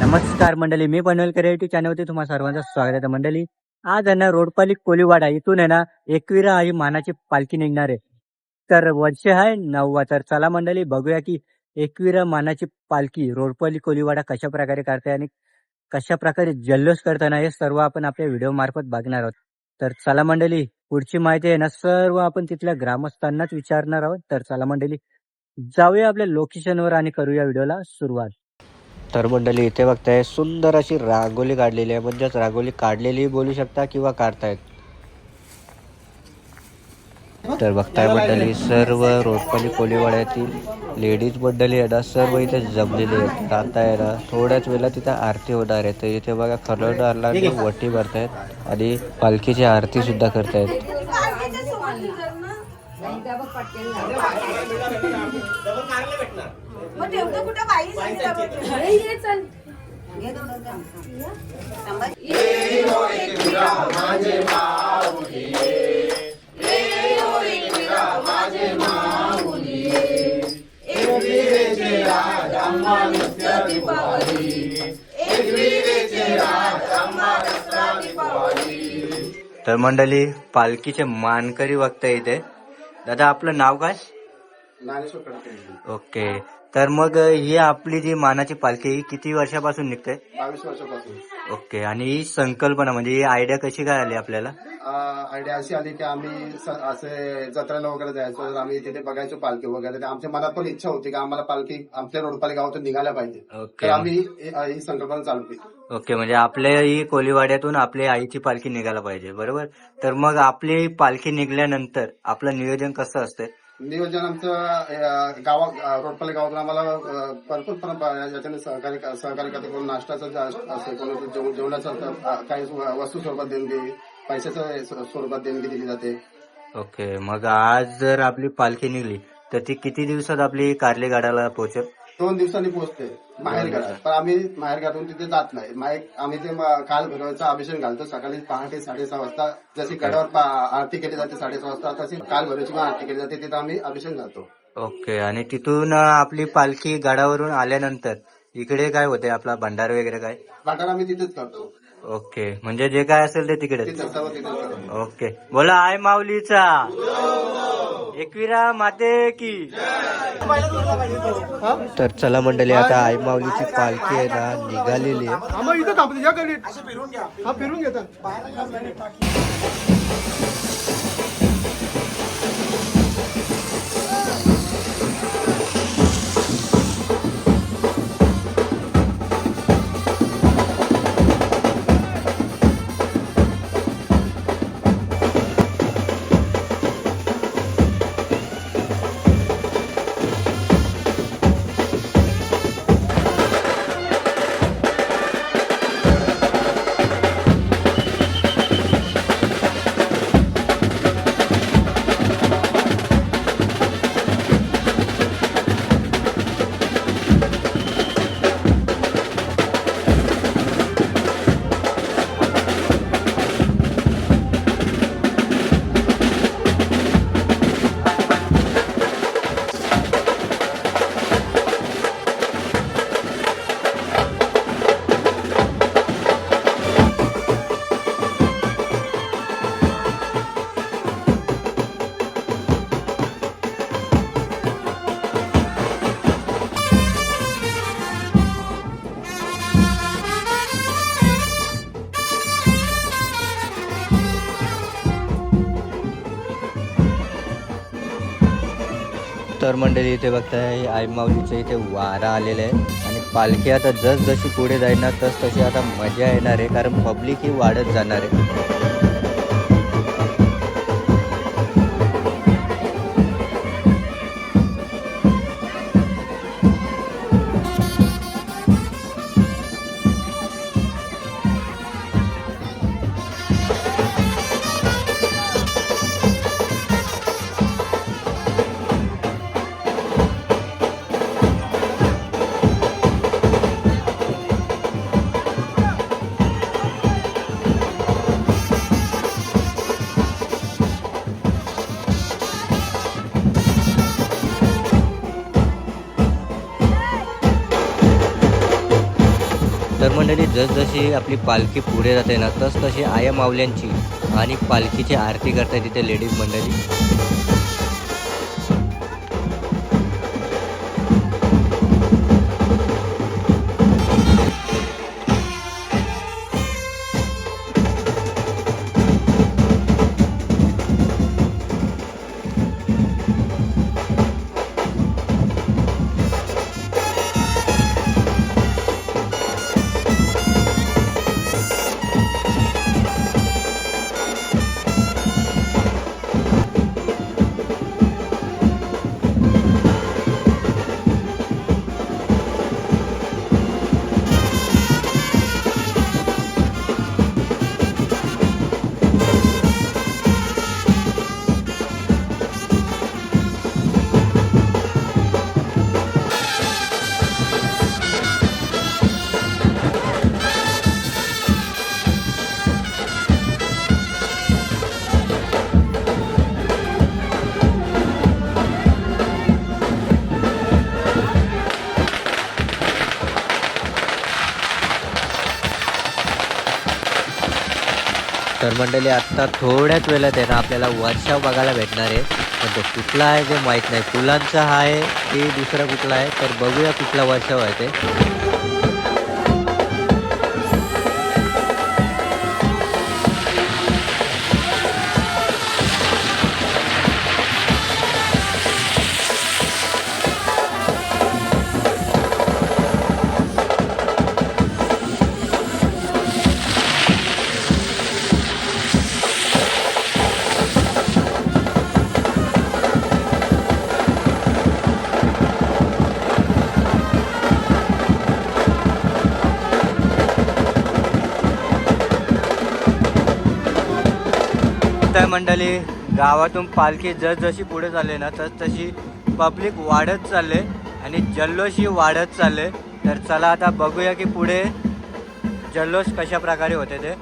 नमस्कार मंडळी, मी पनवेल क्रिएटिव्ह चॅनलवरती तुम्हा सर्वांचं स्वागत आहे. मंडळी, आज आहे ना रोडपाली कोलीवाडा इथून आहे ना एकविरा ही मानाची पालखी निघणार आहे. तर वर्ष आहे 9वा. तर चला मंडळी बघूया की एकविरा मानाची पालखी रोडपाली कोलीवाडा कशा प्रकारे करते आणि कशा प्रकारे जल्लोष करताना हे सर्व आपण आपल्या व्हिडिओ मार्फत बघणार आहोत. तर चला मंडळी, पुढची माहिती आहे ना सर्व आपण तिथल्या ग्रामस्थांनाच विचारणार आहोत. तर चला मंडळी, जाऊया आपल्या लोकेशनवर आणि करूया व्हिडिओला सुरुवात. तर मंडळी इथे बघताय सुंदर अशी रांगोली काढलेली आहे, म्हणजेच रांगोली काढलेली बोलू शकता किंवा काढतायत. तर बघताय मंडळी सर्व रोडपाली कोलीवाड्यातील लेडीज मंडळी आहे ना सर्व इथे जमलेली आहेत. आता आहे ना थोड्याच वेळेला तिथे आरती होणार आहे. तर इथे बघा खरवणाला वटी भरतायत आणि पालखीची आरती सुद्धा करतायत. तर मंडळी पालखीचे मानकरी बघताय इथे. दादा आपलं नाव काय? ओके. तर मग ही आपली जी मानाची पालखी ही किती वर्षापासून निघते? 22 वर्षापासून. ओके. आणि ही संकल्पना म्हणजे ही आयडिया कशी काय आली आपल्याला? आयडिया अशी आली की आम्ही असे जत्रेला वगैरे जायचो, तर आम्ही तिथे बघायचो पालखी वगैरे. तर आमच्या मनात पण इच्छा होती की आम्हाला पालखी आमच्या रोडपाली गावातून निघायला पाहिजे. ओके. तर आम्ही ही संकल्पना चालू केली. ओके, म्हणजे आपल्या ही कोलीवाड्यातून आपली आईची पालखी निघायला पाहिजे, बरोबर? तर मग आपली पालखी निघाल्यानंतर आपलं नियोजन कसं असतं? नियोजन आमचं रोडपाली गावातून आम्हाला भरपूर याच्याने सहकार्य करते. कोण नाश्त्याचं असते, कोण जेवणाचं काही वस्तू स्वरूपात देणगी, पैशाच्या स्वरूपात देणगी दिली जाते. ओके. मग आज जर आपली पालखी निघली तर ती किती दिवसात आपली कार्लेगाडाला पोहोचेल? 2 दिवसांनी पोहोचते माहेरघाटात. पण आम्ही माहेरघाटून तिथे जात नाही. आम्ही ते काल भैरवाचा अभिषेक घालतो सकाळी पहाटे 6:30 वाजता. जशी गडावर आरती केली जाते 6:30 वाजता, तशी काल भैरवाची आरती केली जाते. तिथे आम्ही अभिषेक घालतो. ओके. आणि तिथून आपली पालखी गडावरून आल्यानंतर इकडे काय होते, आपला भंडारा वगैरे काय? भंडारा आम्ही तिथेच करतो. ओके, म्हणजे जे काय असेल ते तिकडे. तिथे सर्व तिथेच करतो. ओके. बोला आय माऊलीचा, एकविरा माते की. तर चला मंडळी, आता आई माऊलीची पालखी आहे ना निघालेली आहे. इथं थांबतो, या गाडीत फिरून घेतात. तर मंडळी इथे बघताय आई माऊलीचं इथे वारा आलेला आहे आणि पालखी आता जशी पुढे जाईल ना तशी आता मजा येणार आहे, कारण पब्लिक ही वाढत जाणार आहे. तर मंडळी जसजशी आपली पालखी पुढे जाते ना तशी आया माऊल्यांची आणि पालखीची आरती करतात तिथे लेडीज मंडळी. तर मंडळी आत्ता थोड्याच वेळात आहे ना आपल्याला वर्षाव बघायला भेटणार आहे. पण तो कुठला आहे ते माहीत नाही. फुलांचा आहे की दुसरा कुठला आहे तर बघूया कुठला वर्षाव आहे ते. तर मंडळी गावातून पालखी जसजशी पुढे चालली ना तशी पब्लिक वाढत चालले आणि जल्लोषही वाढत चालले. तर चला आता बघूया की पुढे जल्लोष कशा प्रकारे होते ते.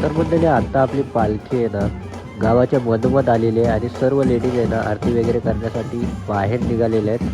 तर मंडळी आता आपली पालखी आहे ना गावाच्या मधोमध आलेली आहे आणि सर्व लेडीज आहे ना आरती वगैरे करण्यासाठी बाहेर निघालेल्या आहेत.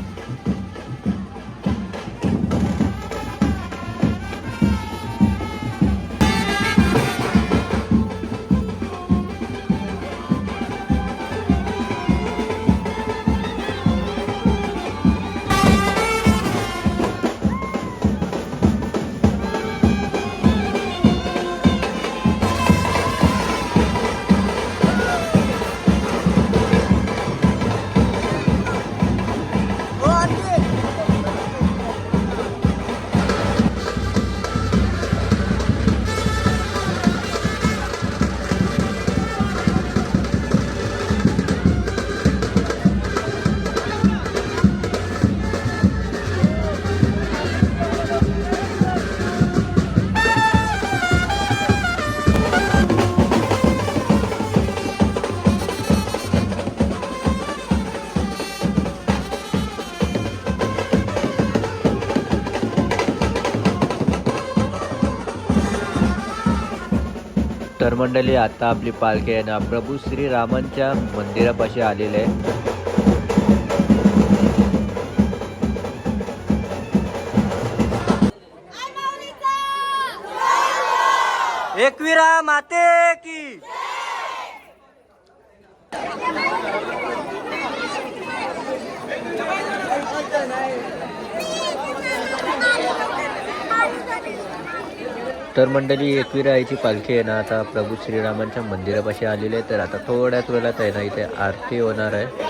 तर मंडळी आता आपली पालखी आहे ना प्रभू श्रीरामांच्या मंदिरापाशी आलेली आहे. एकविरा माते की तर मंडळी एकविरा आईची पालखी आहे ना आता प्रभू श्रीरामांच्या मंदिरापाशी आलेली आहे. तर आता थोड्याच वेळात आहे ना इथे आरती होणार आहे.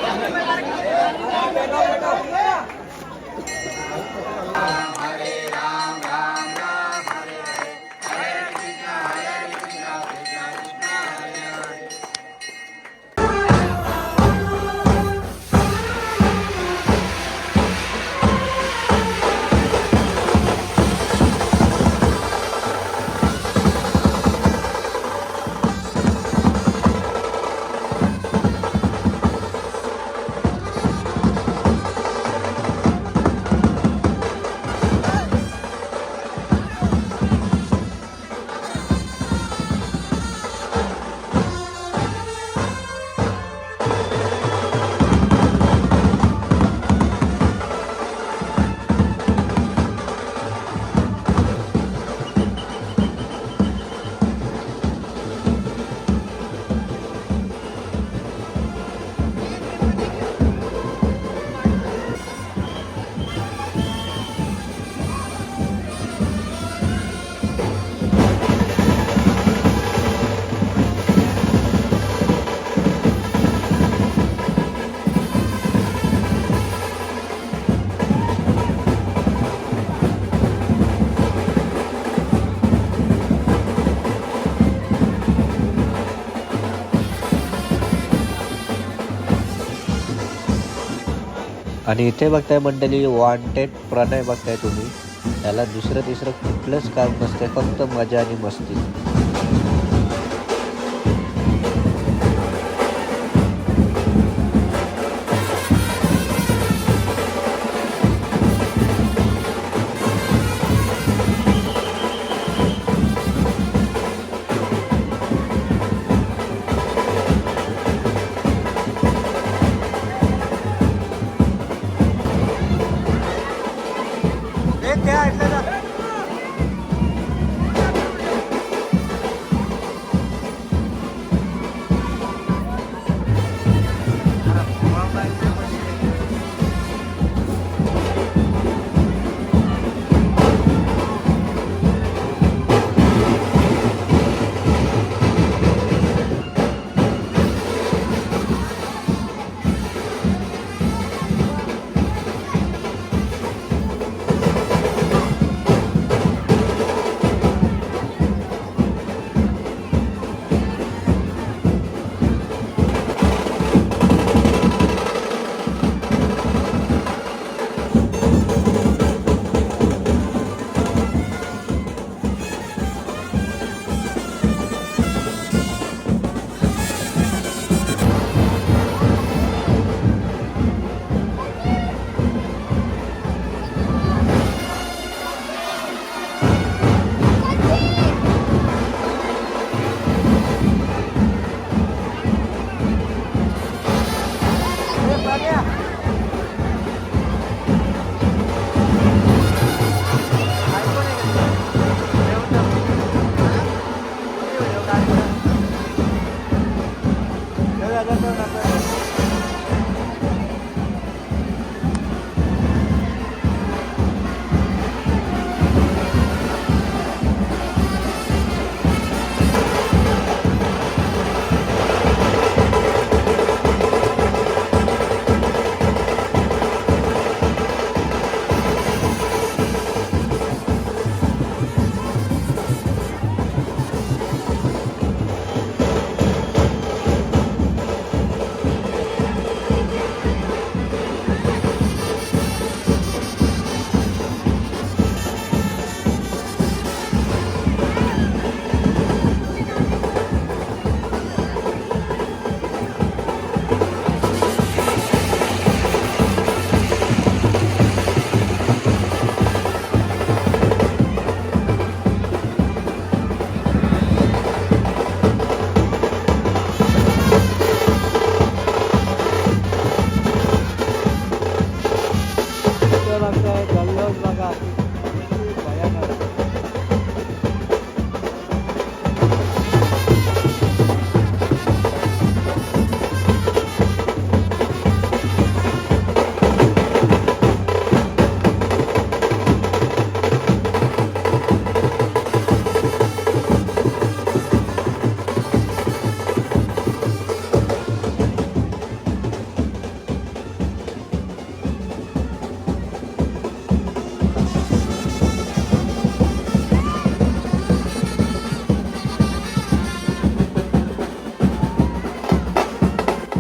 आणि इथे बघताय मंडळी वॉन्टेड प्रणय बघताय तुम्ही. त्याला दुसरं तिसरं कुठलंच काम नसतंय, फक्त मजा आणि मस्ती.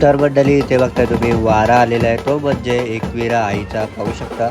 तर मंडळी इथे बघताय तुम्ही वारा आलेला आहे, तो म्हणजे एकविरा आईचा, पाहू शकता.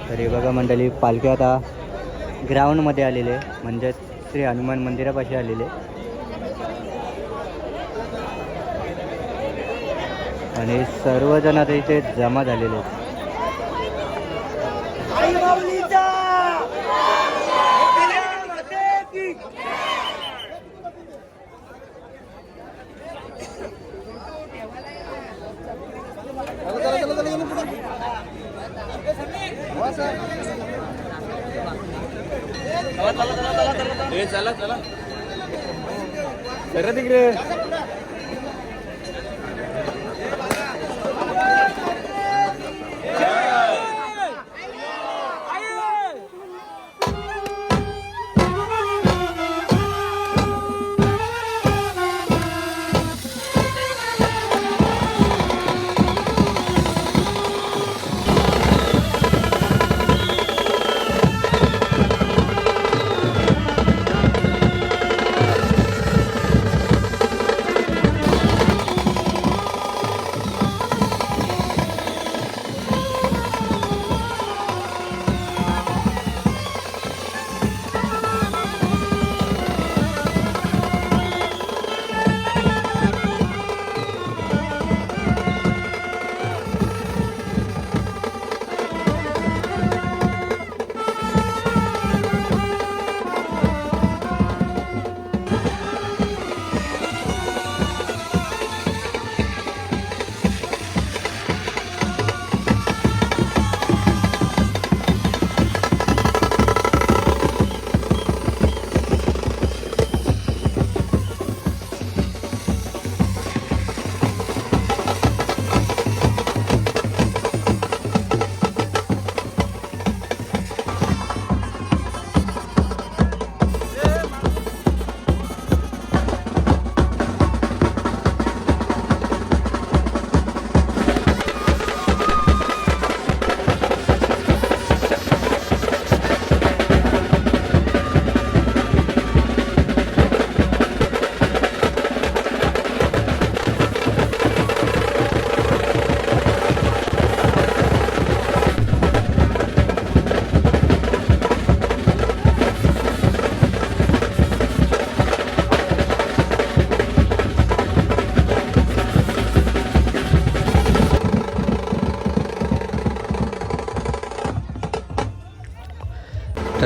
तर हे बघा मंडळी, पालखी आता ग्राउंडमध्ये आलेले, म्हणजे श्री हनुमान मंदिरापाशी आलेले आणि सर्वजण आता इथे जमा झालेले आहेत. चला चला तिकडे.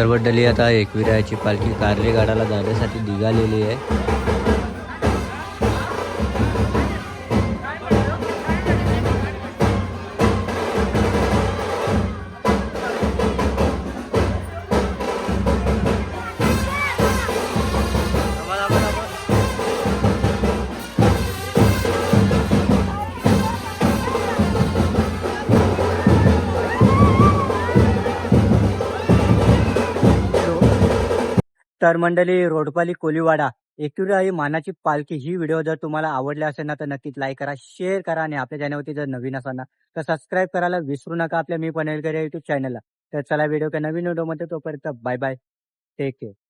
तर मंडळी आता एकविरायाची पालखी कार्ले गडाला जाण्यासाठी निघालेली आहे. तर मंडळी रोडपाली कोलीवाडा एकविरा ही मानाची पालखी ही व्हिडिओ जर तुम्हाला आवडला असेल ना तर नक्कीच लाईक करा, शेअर करा आणि आपल्या चॅनलवरती जर नवीन असाल ना तर सबस्क्राईब करायला विसरू नका आपल्या मी पनवेलकर या युट्यूब चॅनलला. तर चला व्हिडिओ नवीन व्हिडिओमध्ये तोपर्यंत बाय बाय, टेक केअर.